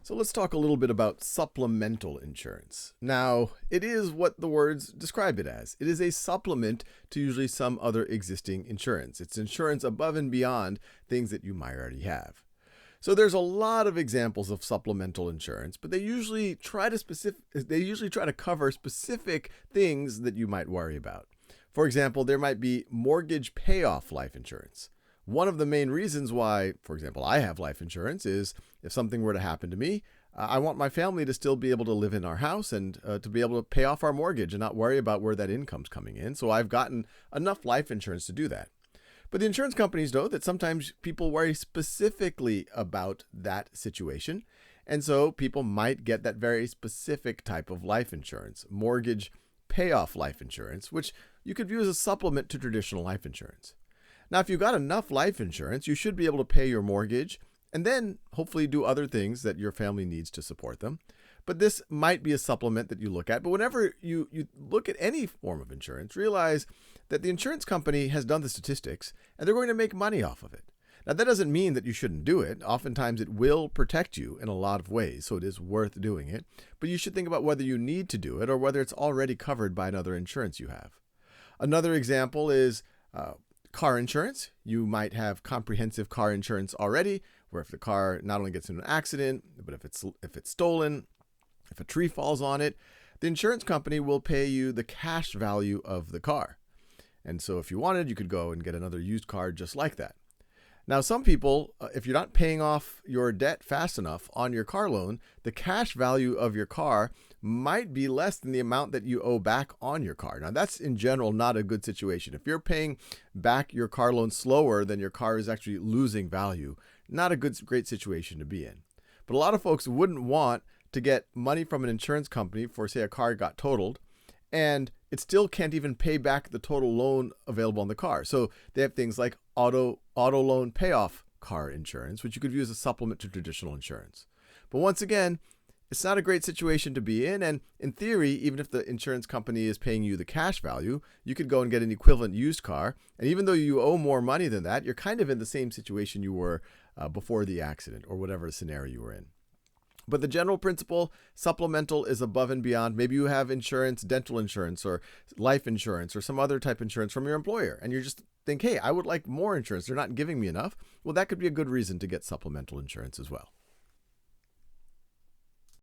So let's talk a little bit about supplemental insurance. Now, it is what the words describe it as. It is a supplement to usually some other existing insurance. It's insurance above and beyond things that you might already have. So there's a lot of examples of supplemental insurance, but they usually try to cover specific things that you might worry about. For example, there might be mortgage payoff life insurance. One of the main reasons why, for example, I have life insurance is if something were to happen to me, I want my family to still be able to live in our house and to be able to pay off our mortgage and not worry about where that income's coming in. So I've gotten enough life insurance to do that. But the insurance companies know that sometimes people worry specifically about that situation. And so people might get that very specific type of life insurance, mortgage payoff life insurance, which you could view as a supplement to traditional life insurance. Now, if you've got enough life insurance, you should be able to pay your mortgage and then hopefully do other things that your family needs to support them. But this might be a supplement that you look at. But whenever you look at any form of insurance, realize that the insurance company has done the statistics and they're going to make money off of it. Now, that doesn't mean that you shouldn't do it. Oftentimes, it will protect you in a lot of ways, so it is worth doing it. But you should think about whether you need to do it or whether it's already covered by another insurance you have. Another example is car insurance. You might have comprehensive car insurance already, where if the car not only gets in an accident, but if it's stolen, if a tree falls on it, the insurance company will pay you the cash value of the car. And so if you wanted, you could go and get another used car just like that. Now, some people, if you're not paying off your debt fast enough on your car loan, the cash value of your car might be less than the amount that you owe back on your car. Now, that's in general not a good situation. If you're paying back your car loan slower than your car is actually losing value, not a great situation to be in. But a lot of folks wouldn't want to get money from an insurance company for, say, a car got totaled, and it still can't even pay back the total loan available on the car. So they have things like auto loan payoff car insurance, which you could view as a supplement to traditional insurance. But once again, it's not a great situation to be in. And in theory, even if the insurance company is paying you the cash value, you could go and get an equivalent used car. And even though you owe more money than that, you're kind of in the same situation you were before the accident or whatever scenario you were in. But the general principle, supplemental, is above and beyond. Maybe you have insurance, dental insurance or life insurance or some other type of insurance from your employer, and you just think, hey, I would like more insurance. They're not giving me enough. Well, that could be a good reason to get supplemental insurance as well.